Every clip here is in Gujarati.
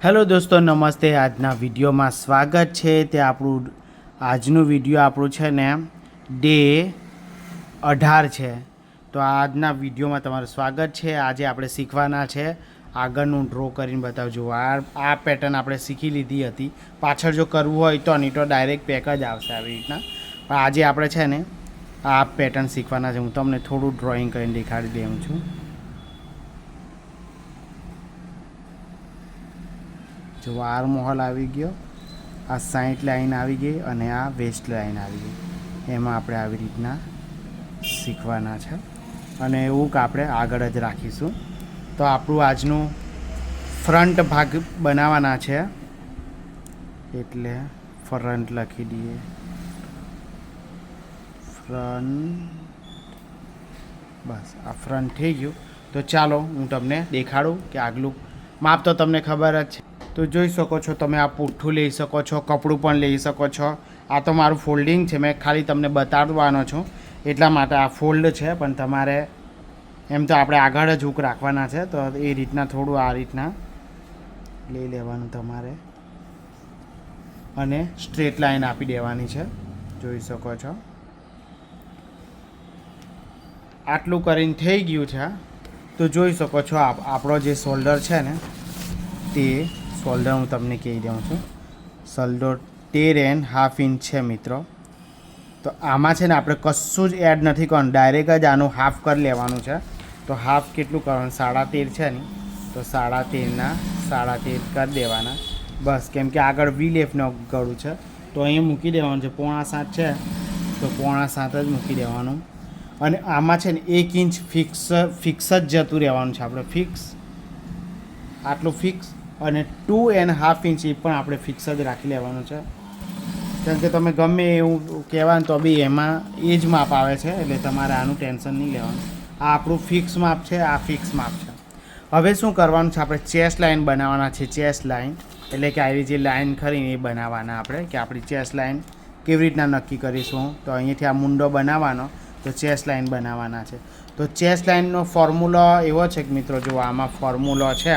હેલો દોસ્તો, નમસ્તે. આજના વિડીયોમાં સ્વાગત છે. તે આજનું વિડીયો આપણું છે ને ડે 18 છે. તો આજના વિડીયોમાં તમારું સ્વાગત છે. આજે આપણે શીખવાના છે આગળનું ડ્રો કરીને બતાવજો. આ પેટર્ન આપણે શીખી લીધી હતી. પાછળ જો કરવું હોય તો નહીં તો ડાયરેક્ટ પેક જ આવશે આવી રીતના. પણ આજે આપણે છે ને આ પેટર્ન શીખવાના છે. હું તમને થોડું ડ્રોઈંગ કરીને દેખાડી દઉં છું. જો આર્મ હોલ આવી ગયો, આ સાઈડ લાઈન આવી ગઈ અને આ વેસ્ટ લાઈન આવી ગઈ. એમાં આપણે આવી રીતના શીખવાના છે અને એવું કે આપણે આગળ જ રાખીશું. તો આપણું આજનું ફ્રન્ટ ભાગ બનાવવાના છે એટલે ફ્રન્ટ લખી દઈએ. ફ્રન્ટ, બસ આ ફ્રન્ટ થઈ ગયું. તો ચાલો હું તમને દેખાડું કે આગલું માપ તો તમને ખબર જ છે. તો જોઈ શકો છો તમે, આ પુઠ્ઠું લઈ શકો છો, કપડું પણ લઈ શકો છો. આ તો મારું ફોલ્ડિંગ છે, મેં ખાલી તમને બતાડવાનો છું એટલા માટે આ ફોલ્ડ છે. પણ તમારે એમ તો આપણે આગળ જ હૂક રાખવાના છે, તો એ રીતના થોડું આ રીતના લઈ લેવાનું તમારે અને સ્ટ્રેટ લાઈન આપી દેવાની છે. જોઈ શકો છો આટલું કરીને થઈ ગયું છે. તો જોઈ શકો છો આપણો જે શોલ્ડર છે ને તે શોલ્ડર હું તમને કહી દઉં છું. શોલ્ડર 13.5 ઇંચ છે મિત્રો. તો આમાં છે ને આપણે કશું જ એડ નથી કરવાનું, ડાયરેક્ટ જ આનું હાફ કરી લેવાનું છે. તો હાફ કેટલું કરવાનું? 13.5 છે ને, તો 13.5 કરી દેવાના બસ. કેમ કે આગળ વીલેફનું ગળું છે તો અહીંયા મૂકી દેવાનું છે. 7.5 છે તો 7.5 જ મૂકી દેવાનું. અને આમાં છે ને 1 ઇંચ ફિક્સ જ જતું રહેવાનું છે. આપણે ફિક્સ, આટલું ફિક્સ અને 2.5 ઇંચ એ પણ આપણે ફિક્સ જ રાખી લેવાનું છે. કેમ કે તમે ગમે એવું કહેવાનું તો બી એમાં એ જ માપ આવે છે, એટલે તમારે આનું ટેન્શન નહીં લેવાનું. આ આપણું ફિક્સ માપ છે, આ ફિક્સ માપ છે. હવે શું કરવાનું છે? આપણે ચેસ્ટ લાઇન બનાવવાના છે. ચેસ્ટ લાઇન એટલે કે આવી જે લાઇન ખરી એ બનાવવાના આપણે, કે આપણી ચેસ્ટ લાઇન કેવી રીતના નક્કી કરીશું. તો અહીંયાથી આ મુંડો બનાવવાનો, તો ચેસ્ટ લાઇન બનાવવાના છે. તો ચેસ્ટ લાઇનનો ફોર્મ્યુલો એવો છે કે મિત્રો, જો આમાં ફોર્મ્યુલો છે,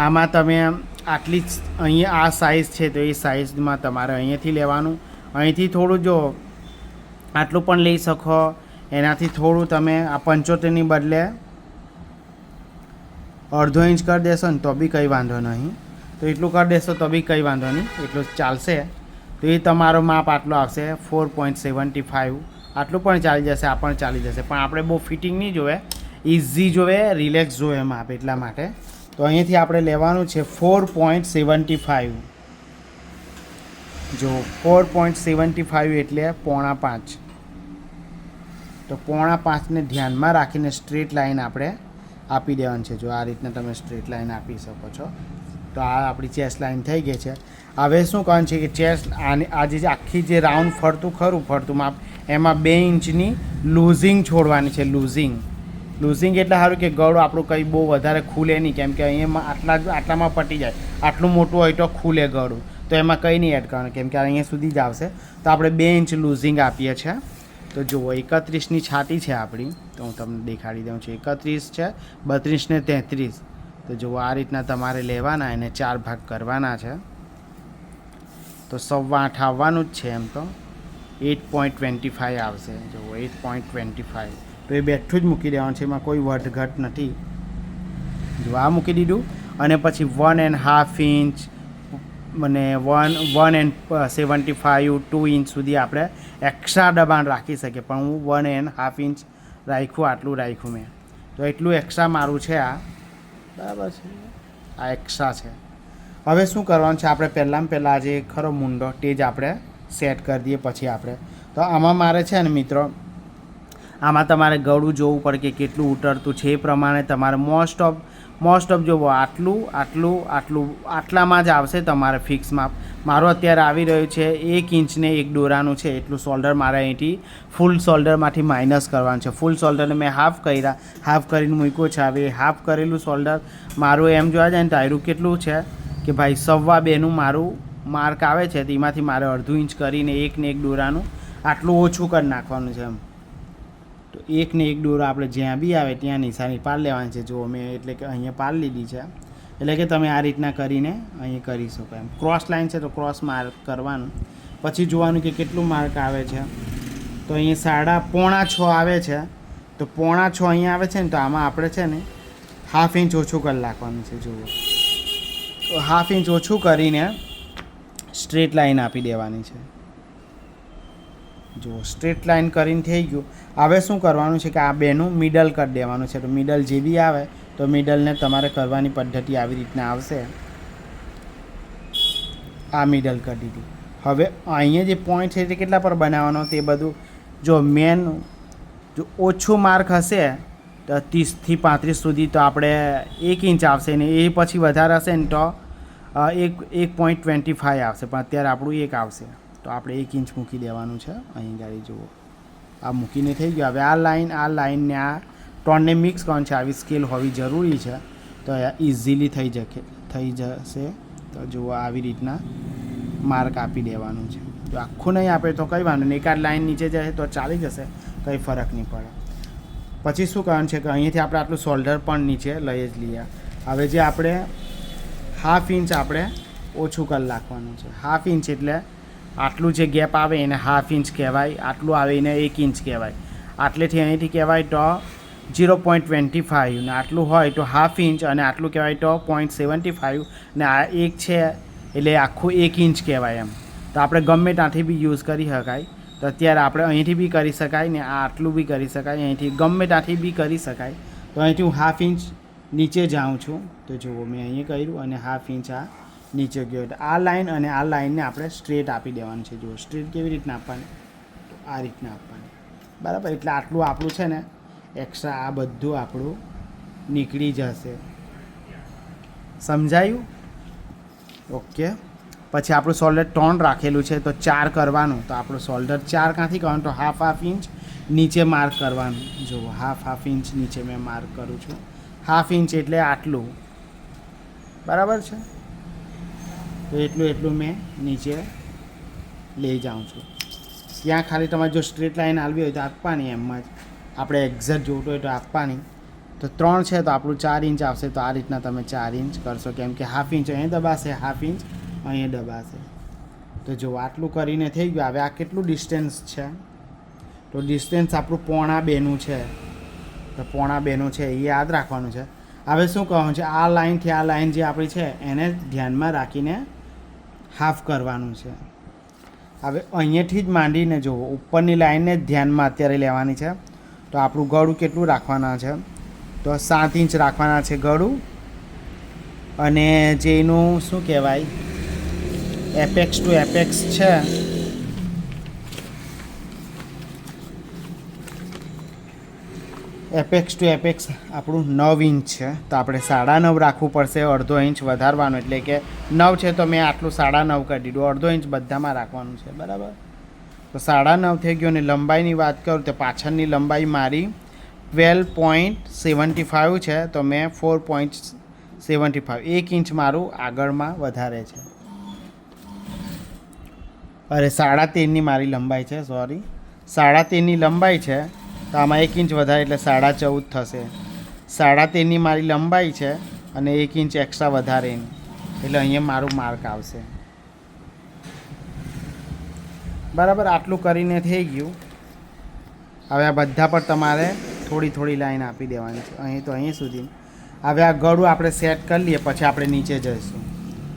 આમાં તમે આટલી જ અહીંયા આ સાઇઝ છે તો એ સાઇઝમાં તમારે અહીંયાથી લેવાનું. અહીંથી થોડું જો આટલું પણ લઈ શકો, એનાથી થોડું તમે આ 75ની બદલે 1/2 ઇંચ કરી દેશો ને તો બી કંઈ વાંધો નહીં. તો એટલું કરી દેશો તો બી કંઈ વાંધો નહીં, એટલું ચાલશે. તો એ તમારો માપ આટલો આવશે 4.75. આટલું પણ ચાલી જશે, આ પણ ચાલી જશે. પણ આપણે બહુ ફિટિંગ નહીં જોવે, ઇઝી જોવે, રિલેક્સ જોવે માપ, એટલા માટે. તો અહીંયાથી આપણે લેવાનું છે 4.75. જો 4.75 એટલે 4.5. તો 4.5ને ધ્યાનમાં રાખીને સ્ટ્રેટ લાઈન આપણે આપી દેવાની છે. જો આ રીતના તમે સ્ટ્રેટ લાઈન આપી શકો છો. તો આ આપણી ચેસ્ટ લાઈન થઈ ગઈ છે. હવે શું કરવાનું છે કે ચેસ્ટ આ જે આખી જે રાઉન્ડ ફરતું માપ, એમાં 2 ઇંચની લૂઝિંગ છોડવાની છે. લૂઝિંગ એટલે સારું કે ગળું આપણું કંઈ બહુ વધારે ખુલે નહીં, કેમ કે અહીંયા આટલામાં પટી જાય. આટલું મોટું હોય તો ખુલે ગળું, તો એમાં કંઈ નહીં એડ કરવાનું, કેમ કે અહીંયા સુધી જ આવશે. તો આપણે 2 ઇંચ લૂઝિંગ આપીએ છીએ. તો જુઓ 31ની છાતી છે આપણી, તો હું તમને દેખાડી દઉં છું. 31 છે, 32 ને 33. તો જુઓ આ રીતના તમારે લેવાના, એને 4 ભાગ કરવાના છે. તો 8.25 આવવાનું જ છે. એમ તો 8.25 આવશે. જુઓ 8.25. તો એ બેઠું જ મૂકી દેવાનું છે, એમાં કોઈ વધઘટ નથી. જો આ મૂકી દીધું. અને પછી 1.5 ઇંચ અને 1.75 2 ઇંચ સુધી આપણે એક્સ્ટ્રા દબાણ રાખી શકીએ. પણ હું 1.5 ઇંચ રાખ્યું, આટલું રાખ્યું મેં. તો એટલું એક્સ્ટ્રા મારું છે આ, બરાબર છે, આ એક્સ્ટ્રા છે. હવે શું કરવાનું છે? આપણે પહેલાં જે ખરો મુંડો તે જ આપણે સેટ કરી દઈએ. પછી આપણે તો આમાં મારે છે ને મિત્રો, આમાં તમારે ગળું જોવું પડે કે કેટલું ઉતરતું છે. એ પ્રમાણે તમારે મોસ્ટ ઓફ જોવો આટલામાં જ આવશે તમારે ફિક્સ માપ. મારું અત્યારે આવી રહ્યું છે 1 ઇંચને 1 દોરાનું છે. એટલું શોલ્ડર મારે અહીંથી ફૂલ શોલ્ડરમાંથી માઇનસ કરવાનું છે. ફૂલ શોલ્ડરને મેં હાફ કરીને મૂક્યો છે. હવે હાફ કરેલું શોલ્ડર મારું એમ જોવા જાય ને તો આયરું કેટલું છે કે ભાઈ 2.25નું મારું માર્ક આવે છે. તેમાંથી મારે 1/2 ઇંચ કરીને 1 ને 1 દોરાનું આટલું ઓછું કરી નાખવાનું છે. એમ તો 1 ને 1 દોરો આપણે જ્યાં બી આવે ત્યાં નિશાની પાડી લેવાની છે. જો મેં એટલે કે અહીંયા પાડી લીધી છે. એટલે કે તમે આ રીતના કરીને અહીં કરી શકો એમ. ક્રોસ લાઇન છે તો ક્રોસ માર્ક કરવાનું, પછી જોવાનું કે કેટલું માર્ક આવે છે. તો અહીં 6.5 આવે છે, તો 6.5 અહીંયા આવે છે ને, તો આમાં આપણે છે ને 1/2 ઇંચ ઓછું કરી નાખવાનું છે. જુઓ, તો 1/2 ઇંચ ઓછું કરીને સ્ટ્રેટ લાઇન આપી દેવાની છે. જુઓ, સ્ટ્રેટ લાઇન કરીને થઈ ગયું. હવે શું કરવાનું છે કે આ બેનું મિડલ કરી દેવાનું છે. તો મિડલ જે બી આવે તો મિડલને તમારે કરવાની પદ્ધતિ આવી રીતના આવશે. આ મિડલ કરી દીધી. હવે અહીંયા જે પોઈન્ટ છે તે કેટલા પર બનાવવાનો તે બધું જો મેન જો ઓછું માર્ક હશે તો 30 થી 35 સુધી તો આપણે 1 ઇંચ આવશે ને, એ પછી વધારે હશે ને તો 1.25 આવશે, પણ અત્યારે આપણું 1 આવશે. તો આપણે 1 ઇંચ મૂકી દેવાનું છે અહીં ગાડી. જુઓ, આ મૂકીને થઈ ગયું. હવે આ લાઇનને આ ત્રણને મિક્સ કરવાનું છે. આવી સ્કેલ હોવી જરૂરી છે, તો ઇઝીલી થઈ જશે. તો જુઓ, આવી રીતના માર્ક આપી દેવાનું છે. જો આખું નહીં આપે તો કંઈ વાંધો નહીં, એકાદ લાઇન નીચે જશે તો ચાલી જશે, કંઈ ફરક નહીં પડે. પછી શું કરવાનું છે કે અહીંયાથી આપણે આટલું શોલ્ડર પણ નીચે લઈ જ લઈએ. હવે જે આપણે 1/2 ઇંચ આપણે ઓછું કરી નાખવાનું છે. 1/2 ઇંચ એટલે આટલું જે ગેપ આવે એને 1/2 ઇંચ કહેવાય, આટલું આવે એને 1 ઇંચ કહેવાય. આટલેથી અહીંથી કહેવાય તો 0.25, ને આટલું હોય તો 1/2 ઇંચ, અને આટલું કહેવાય તો 0.75, ને આ 1 છે એટલે આખું 1 ઇંચ કહેવાય એમ. તો આપણે ગમે ત્યાંથી બી યુઝ કરી શકાય. તો અત્યારે આપણે અહીંથી બી કરી શકાય ને આટલું બી કરી શકાય, અહીંથી ગમે ત્યાંથી બી કરી શકાય. તો અહીંથી હું 1/2 ઇંચ નીચે જાઉં છું. તો જુઓ, મેં અહીંયા કર્યું અને 1/2 ઇંચ આ નીચે ગયો. તો આ લાઇન અને આ લાઇનને આપણે સ્ટ્રેટ આપી દેવાનું છે. જુઓ, સ્ટ્રેટ કેવી રીતના આપવાની, તો આ રીતના આપવાની, બરાબર. એટલે આટલું આપણું છે ને એક્સ્ટ્રા આ બધું આપણું નીકળી જશે. સમજાયું? ઓકે. પછી આપણું શોલ્ડર 3 રાખેલું છે, તો 4 કરવાનું. તો આપણું શોલ્ડર 4 ક્યાંથી કરવાનું, તો 1/2 ઇંચ નીચે માર્ક કરવાનું. જુઓ, 1/2 ઇંચ નીચે મેં માર્ક કરું છું. 1/2 ઇંચ એટલે આટલું, બરાબર છે. તો એટલું મેં નીચે લઈ જાઉં છું. ત્યાં ખાલી તમારે જો સ્ટ્રેટ લાઇન આવવી હોય તો આપવાની, એમ જ આપણે એક્ઝેક્ટ જોવું હોય તો આપવાની. તો 3 છે તો આપણું 4 ઇંચ આવશે. તો આ રીતના તમે 4 ઇંચ કરશો, કેમ કે 1/2 ઇંચ અહીં દબાશે, 1/2 ઇંચ અહીં દબાશે. તો જો આટલું કરીને થઈ ગયું. હવે આ કેટલું ડિસ્ટન્સ છે, તો ડિસ્ટન્સ આપણું 1.25 છે. તો 1.25 છે એ યાદ રાખવાનું છે. હવે શું કહેવાનું છે, આ લાઇનથી આ લાઇન જે આપણી છે એને ધ્યાનમાં રાખીને હાફ કરવાનું છે. હવે અહીંયાથી જ માંડીને જુઓ, ઉપરની લાઇનને જ ધ્યાનમાં અત્યારે લેવાની છે. તો આપણું ગળું કેટલું રાખવાના છે, તો 7 ઇંચ રાખવાના છે ગળું. અને જે એનું શું કહેવાય, એપેક્સ ટુ એપેક્સ છે, એપેક્સ ટુ એપેક્સ આપણું 9 ઇંચ છે. તો આપણે 9.5 રાખવું પડશે, અડધો ઇંચ વધારવાનું. એટલે કે 9 છે તો મેં આટલું 9.5 કરી દીધું, અડધો ઇંચ બધામાં રાખવાનું છે, બરાબર. તો 9.5 થઈ ગયો. અને લંબાઈની વાત કરું તો પાછળની લંબાઈ મારી 12.75 છે, તો મેં 4.75, 1 ઇંચ મારું આગળમાં વધારે છે. અરે 13.5ની મારી લંબાઈ છે, સોરી, 13.5ની લંબાઈ છે. તો આમાં 1 ઇંચ વધારે એટલે 14.5 થશે. 13.5ની મારી લંબાઈ છે અને 1 ઇંચ એક્સ્ટ્રા વધારે, એટલે અહીંયા મારું માર્ક આવશે, બરાબર. આટલું કરીને થઈ ગયું. હવે આ બધા પર તમારે થોડી થોડી લાઈન આપી દેવાની છે, અહીં તો અહીં સુધી. હવે આ ગળું આપણે સેટ કરી લઈએ, પછી આપણે નીચે જઈશું.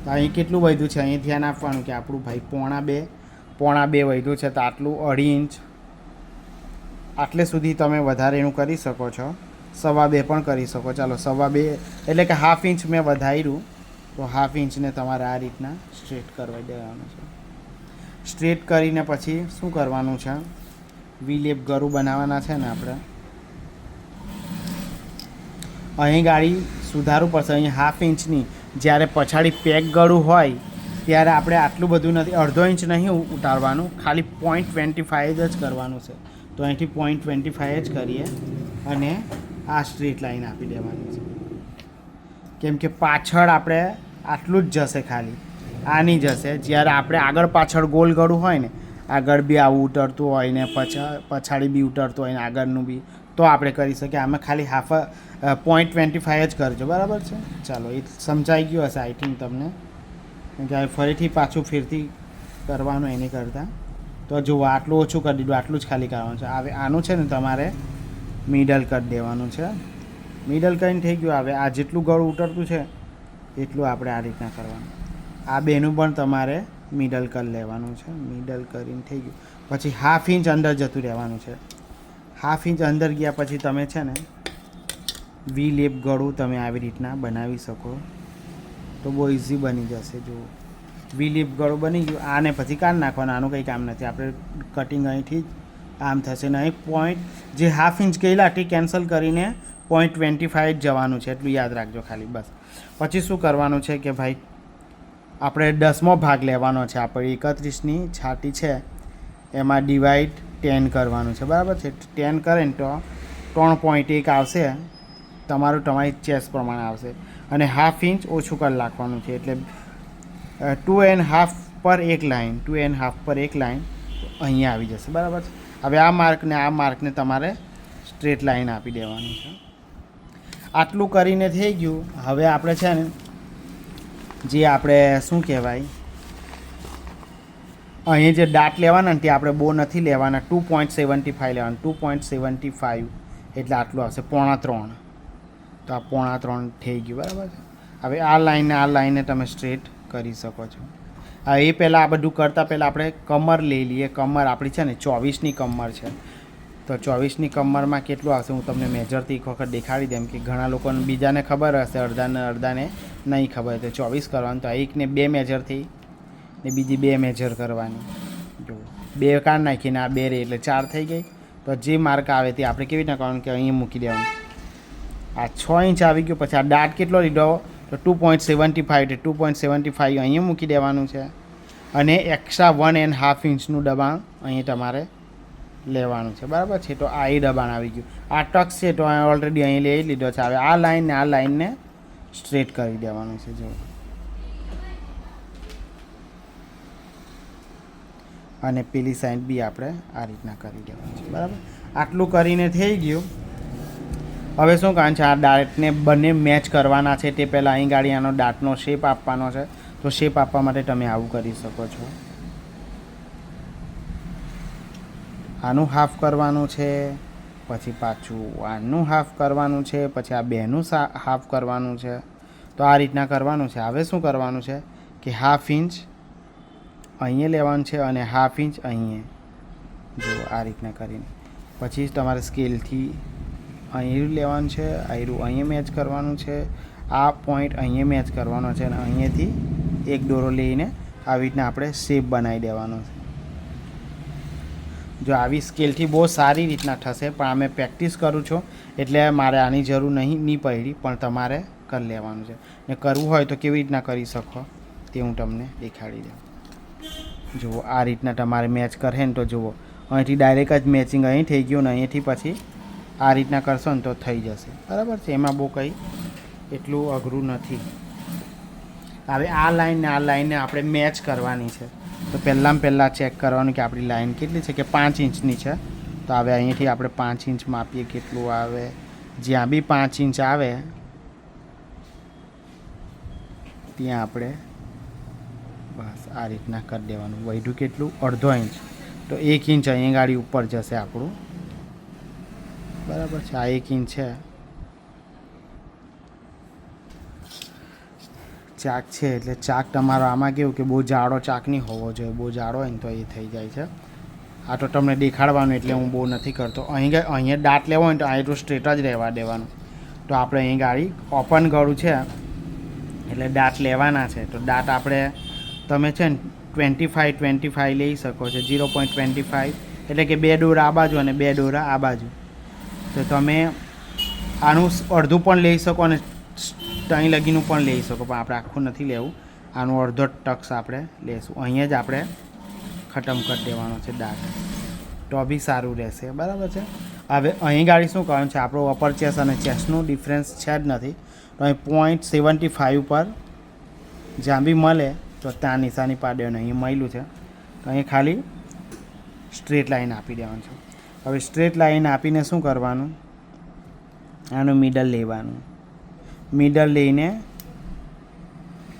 તો અહીં કેટલું વધ્યું છે, અહીં ધ્યાન આપવાનું કે આપણું ભાઈ 1.25 વધ્યું છે. તો આટલું 2.5 ઇંચ, આટલે સુધી તમે વધારે એનું કરી શકો છો. 2.25 પણ કરી શકો. ચાલો 2.25 એટલે કે 1/2 ઇંચ મેં વધાર્યું. તો 1/2 ઇંચને તમારે આ રીતના સ્ટ્રેટ કરવા દેવાનું છે. સ્ટ્રેટ કરીને પછી શું કરવાનું છે, વી-લેપ ગળું બનાવવાના છે ને આપણે. અહીં ગાડી સુધારવું પડશે. અહીં 1/2 ઇંચની જ્યારે પછાડી પેક ગળું હોય ત્યારે આપણે આટલું બધું નથી, 1/2 ઇંચ નહીં ઉતારવાનું, ખાલી 0.25 જ કરવાનું છે. તો અહીંથી 0.25 જ કરીએ અને આ સ્ટ્રેટ લાઈન આપી દેવાની છે. કેમ કે પાછળ આપણે આટલું જ જશે, ખાલી આ નહીં જશે. જ્યારે આપણે આગળ પાછળ ગોલ ગળું હોય ને, આગળ બી આવું ઉતરતું હોય ને પછાડી બી ઉતરતું હોય ને આગળનું બી, તો આપણે કરી શકીએ. આમાં ખાલી 0.25 જ કરજો, બરાબર છે. ચાલો એ સમજાઈ ગયું હશે આઈ થિંક તમને, કેમ કે ફરીથી પાછું ફેરથી કરવાનું એની કરતાં. તો જુઓ આટલું ઓછું કરી દીધું, આટલું જ ખાલી કરવાનું છે. હવે આનું છે ને તમારે મિડલ કરી દેવાનું છે. મિડલ કરીને થઈ ગયું. હવે આ જેટલું ગળું ઉતરતું છે એટલું આપણે આ રીતના કરવાનું. આ બેનું પણ તમારે મિડલ કરી લેવાનું છે. મિડલ કરીને થઈ ગયું. પછી 1/2 ઇંચ અંદર જતું રહેવાનું છે. 1/2 ઇંચ અંદર ગયા પછી તમે છે ને વી લેપ ગળું તમે આવી રીતના બનાવી શકો તો બહુ ઇઝી બની જશે. જો વી લેપ ગળું બની ગયું. આને પછી કાઢી નાખવાનું, આનું કંઈ કામ નથી. આપણે કટિંગ અહીંથી જ આમ થશે ને અહીં પોઈન્ટ જે 1/2 ઇંચ કહેલા તે કેન્સલ કરીને 0.25 જ જવાનું છે, એટલું યાદ રાખજો ખાલી બસ. પછી શું કરવાનું છે કે ભાઈ આપણે 10મો ભાગ લેવાનો છે. આપણે 31ની છાતી છે એમાં ડિવાઈડ 10 કરવાનું છે, બરાબર છે. 10 કરે ને તો 3.1 આવશે તમારું, તમારી ચેસ પ્રમાણે આવશે. અને 1/2 ઇંચ ઓછું કરી નાખવાનું છે, એટલે 2.5 પર એક લાઈન, 2.5 પર એક લાઈન અહીંયા આવી જશે, બરાબર છે. હવે આ માર્કને તમારે સ્ટ્રેટ લાઈન આપી દેવાનું છે. આટલું કરીને થઈ ગયું. હવે આપણે છે ને જે આપણે શું કહેવાય અહીં જે દાંત લેવાના ને તે આપણે બહુ નથી લેવાના, 2.75 લેવાના. 2.75 એટલે આટલું આવશે 3.25. તો આ 3.25 થઈ ગયું, બરાબર છે. હવે આ લાઈને તમે સ્ટ્રેટ કરી શકો છો. હવે એ પહેલાં આ બધું કરતાં પહેલાં આપણે કમર લઈ લઈએ. કમર આપણી છે ને 24ની કમર છે. તો 24ની કમરમાં કેટલું આવશે હું તમને મેજરથી એક વખત દેખાડી દઉં, કે ઘણા લોકોને બીજાને ખબર હશે, અડધાને નહીં ખબર. તો 24 કરવાનું. તો એકને 2 મેજરથી ને બીજી 2 મેજર કરવાની. જો 2 કાઢ નાખીને આ 2 રહી એટલે 4 થઈ ગઈ. તો જે માર્ક આવે તે આપણે કેવી રીતના કરવાનું કે અહીંયા મૂકી દેવાનું. આ 6 ઇંચ આવી ગયું. પછી આ દાંત કેટલો લીધો તો 2.75 એટલે 2.75 અહીંયા મૂકી દેવાનું છે. અને એક્સ્ટ્રા 1.5 ઇંચનું દબાણ અહીં તમારે લેવાનું છે, બરાબર છે. તો આ એ દબાણ આવી ગયું. આ ટક્સ છે તો ઓલરેડી અહીં લઈ લીધો છે. હવે આ લાઈનને સ્ટ્રેટ કરી દેવાનું છે. જો અને પેલી સાઈડ બી આપણે આ રીતના કરી દેવાનું છે, બરાબર. આટલું કરીને થઈ ગયું. હવે શું કારણ છે આ દાંતને બંને મેચ કરવાના છે. તે પહેલાં અહીં ગાડી આનો દાંતનો શેપ આપવાનો છે. તો શેપ આપવા માટે તમે આવું કરી શકો છો. આનું હાફ કરવાનું છે, પછી પાછું આનું હાફ કરવાનું છે, પછી આ બેનું હાફ કરવાનું છે. તો આ રીતના કરવાનું છે. હવે શું કરવાનું છે કે 1/2 ઇંચ અહીંયા લેવાનું છે અને 1/2 ઇંચ અહીંયા. જો આ રીતના કરીને પછી તમારે સ્કેલથી અહીં લેવાનું છે, અહીંયા મેચ કરવાનું છે, આ પોઈન્ટ અહીંયા મેચ કરવાનો છે અને અહીંયાથી એક દોરો લઈને આવી રીતના આપણે શેપ બનાવી દેવાનો છે. જો આવી સ્કેલથી બહુ સારી રીતના થશે, પણ અમે પ્રેક્ટિસ કરું છું એટલે મારે આની જરૂર નહીં પડી, પણ તમારે કરી લેવાનું છે. ને કરવું હોય તો કેવી રીતના કરી શકો તે હું તમને દેખાડી દઉં. જુઓ આ રીતના તમારે મેચ કરે ને તો જુઓ અહીંથી ડાયરેક્ટ જ મેચિંગ અહીં થઈ ગયું ને અહીંથી પછી આ રીતના કરશો ને તો થઈ જશે, બરાબર છે. એમાં બહુ કંઈ એટલું અઘરું નથી. હવે આ લાઈનને આપણે મેચ કરવાની છે. તો પહેલાં ચેક કરવાનું કે આપણી લાઈન કેટલી છે, કે 5 ઇંચની છે. તો હવે અહીંયાથી આપણે 5 ઇંચ માપીએ કેટલું આવે. જ્યાં બી 5 ઇંચ આવે ત્યાં આપણે બસ આ રીતના કરી દેવાનું. વધ્યું કેટલું 1/2 ઇંચ. તો 1 ઇંચ અહીંયા ગાડી ઉપર જશે આપણું, બરાબર છે. આ 1 ઇંચ છે. ચાક છે એટલે ચાક તમારો આમાં કેવું કે બહુ જાડો ચાક નહીં હોવો જોઈએ. બહુ જાડો હોય ને તો એ થઈ જાય છે. આ તો તમને દેખાડવાનું એટલે હું બહુ નથી કરતો. અહીંયા દાંત લેવો હોય ને તો અહીં તો સ્ટ્રેટ જ રહેવા દેવાનું. તો આપણે અહીં ગાડી ઓપન ગળું છે એટલે દાંત લેવાના છે. તો દાંત આપણે તમે છે ને 25 લઈ શકો છો. 0.25 એટલે કે 2 દોરા આ બાજુ અને 2 દોરા આ બાજુ. તો તમે આનું અડધું પણ લઈ શકો અને ત્યાં લગીનું પણ લઈ શકો, પણ આપણે આખું નથી લેવું. આનું અડધો ટક્સ આપણે લેશું. અહીંયા જ આપણે ખતમ કરી દેવાનો છે દાંત, તો બી સારું રહેશે, બરાબર છે. હવે અહીં ગાડી શું કરવાનું છે, આપણો અપર ચેસ અને ચેસનું ડિફરન્સ છે જ નથી. તો અહીં 0.75 પર જ્યાં બી મળે તો ત્યાં નિશાની પાડી દેવાનું. અહીં મળ્યું છે તો અહીં ખાલી સ્ટ્રેટ લાઈન આપી દેવાનું છે. હવે સ્ટ્રેટ લાઈન આપીને શું કરવાનું આનું મિડલ લેવાનું, મિડલ લઈને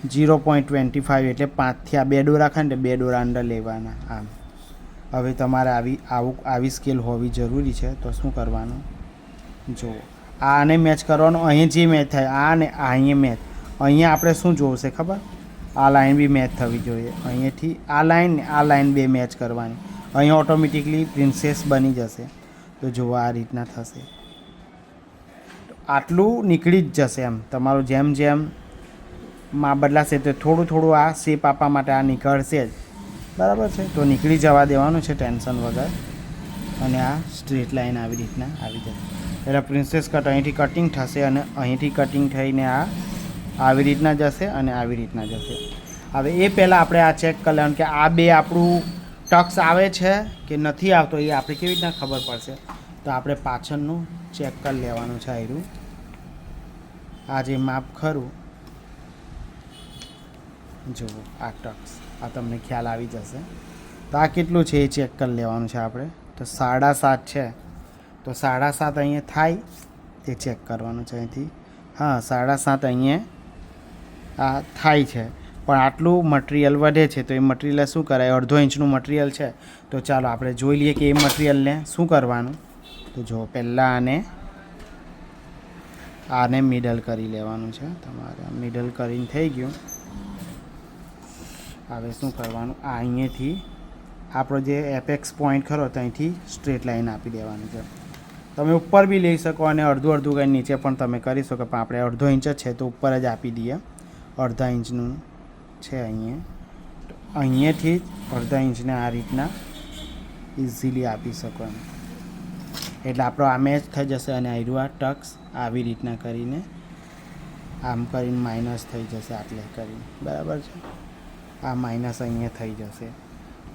0.25 એટલે 5થી આ 2 દોરા ખાને 2 દોરા અંદર લેવાના આમ. હવે તમારે આવી સ્કેલ હોવી જરૂરી છે. તો શું કરવાનું, જો આને મેચ કરવાનું, અહીં જે મેચ થાય આ ને આ અહીંયા મેચ, અહીંયા આપણે શું જોવશે ખબર, આ લાઈન બી મેચ થવી જોઈએ, અહીંયાથી આ લાઈન ને આ લાઈન બે મેચ કરવાની, અહીંયા ઓટોમેટિકલી પ્રિન્સેસ બની જશે. તો જુઓ આ રીતના થશે, આટલું નીકળી જ જશે એમ. તમારું જેમ જેમ માં બદલાશે તો થોડું થોડું આ શેપ આપવા માટે આ નીકળશે જ, બરાબર છે. તો નીકળી જવા દેવાનું છે ટેન્શન વગર. અને આ સ્ટ્રેટ લાઈન આવી રીતના આવી જશે, એટલે પ્રિન્સેસ કટ અહીંથી કટિંગ થશે અને અહીંથી કટિંગ થઈને આ આવી રીતના જશે અને આવી રીતના જશે. હવે એ પહેલાં આપણે આ ચેક કરી લેવાનું કે આ બે આપણું ટક્સ આવે છે કે નથી આવતો, એ આપણે કેવી રીતના ખબર પડશે. તો આપણે પાછળનું ચેક કરી લેવાનું છે. આયરું આ જે માપ ખરું, જુઓ આ ટક્સ, આ તમને ખ્યાલ આવી જશે. તો આ કેટલું છે એ ચેક કરી લેવાનું છે આપણે. તો 7.5 છે, તો 7.5 અહીંયા થાય તે ચેક કરવાનું છે અહીંથી. હા 7.5 અહીંયા આ થાય છે, પણ આટલું મટીરિયલ વધે છે. તો એ મટીરિયલ શું કરાય, અડધો ઇંચનું મટીરિયલ છે. તો ચાલો આપણે જોઈ લઈએ કે એ મટીરિયલને શું કરવાનું. તો જો પહેલાં આને મિડલ કરી લેવાનું છે તમારે. મિડલ કરીને થઈ ગયું. હવે શું કરવાનું, આ અહીંયાથી આપણો જે એપેક્સ પોઈન્ટ ખરો તો અહીંથી સ્ટ્રેટ લાઈન આપી દેવાની છે. તમે ઉપર બી લઈ શકો અને અડધું કંઈ નીચે પણ તમે કરી શકો, પણ આપણે અડધો ઇંચ જ છે તો ઉપર જ આપી દઈએ. અડધા ઇંચનું છે અહીંયા, તો અહીંયાથી જ અડધા ઇંચને આ રીતના ઇઝીલી આપી શકો એમ. એટલે આપણો આ મેચ થઈ જશે અને આયરું આ ટક્સ આવી રીતના કરીને આમ કરીને માઇનસ થઈ જશે આટલે કરીને, બરાબર છે. આ માઇનસ અહીંયા થઈ જશે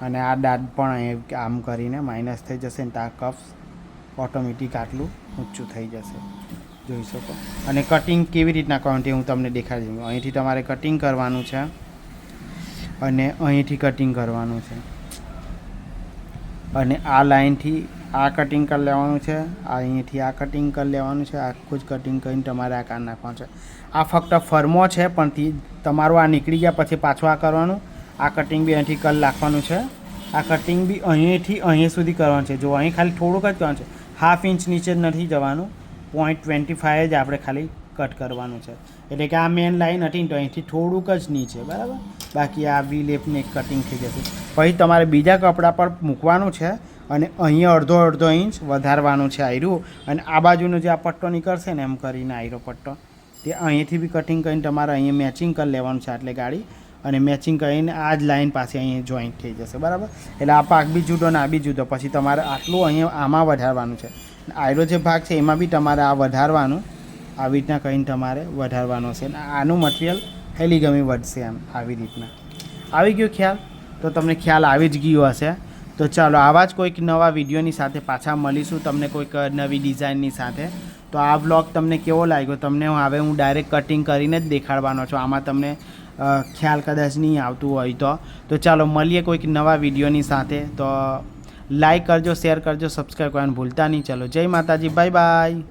અને આ દાંત પણ અહીં આમ કરીને માઇનસ થઈ જશે ને આ કપ્સ ઓટોમેટિક આટલું ઊંચું થઈ જશે, જોઈ શકો. અને કટિંગ કેવી રીતના કરવાનું તે હું તમને દેખાડી દઉં. અહીંથી તમારે કટિંગ કરવાનું છે અને અહીંથી કટિંગ કરવાનું છે અને આ લાઈનથી આ કટિંગ કરી લેવાનું છે, અહીંથી આ કટિંગ કરી લેવાનું છે. આખું જ કટિંગ કરીને તમારે આ કાઢ નાખવાનું છે. આ ફક્ત ફર્મો છે, પણ તમારું આ નીકળી ગયા પછી પાછું આ કરવાનું. આ કટિંગ બી અહીંથી કરી નાખવાનું છે. આ કટિંગ બી અહીંથી અહીં સુધી કરવાનું છે. જો અહીં ખાલી થોડુંક જ કરવાનું છે, 1/2 ઇંચ નીચે જ નથી જવાનું, 0.25 જ આપણે ખાલી કટ કરવાનું છે. એટલે કે આ મેન લાઈન હતી તો અહીંથી થોડુંક જ નીચે, બરાબર. બાકી આ વી લેફને કટિંગ થઈ જશે. પછી તમારે બીજા કપડા પર મૂકવાનું છે અને અહીંયા અડધો ઇંચ વધારવાનું છે આયરું. અને આ બાજુનો જે આ પટ્ટો નીકળશે ને એમ કરીને આયરો પટ્ટો, તે અહીંથી બી કટિંગ કરીને તમારે અહીંયા મેચિંગ કરી લેવાનું છે આટલે ગાડી. અને મેચિંગ કરીને આ જ લાઈન પાસે અહીંયા જોઈન્ટ થઈ જશે, બરાબર. એટલે આ પાક બી જુદો ને આ બી જુદો. પછી તમારે આટલું અહીંયા આમાં વધારવાનું છે. આયરો જે ભાગ છે એમાં બી તમારે આ વધારવાનું, આવી રીતના કહીને તમારે વધારવાનો છે. આનું મટીરિયલ હેલી ગમી વધશે એમ આવી રીતના. આવી ગયો ખ્યાલ? તો તમને ખ્યાલ આવી જ ગયો હશે. તો ચાલો આવા જ કોઈક નવા વિડીયોની સાથે પાછા મળીશું, તમને કોઈક નવી ડિઝાઇનની સાથે. તો આ વ્લોગ તમને કેવો લાગ્યો, તમને હવે હું ડાયરેક્ટ કટિંગ કરીને જ દેખાડવાનો છું. આમાં તમને ખ્યાલ કદાચ નહીં આવતું હોય તો ચાલો મળીએ કોઈક નવા વિડીયોની સાથે. તો લાઈક કરજો, શેર કરજો, સબસ્ક્રાઈબ કરવાનું ભૂલતા નહીં. ચલો જય માતાજી, બાય બાય.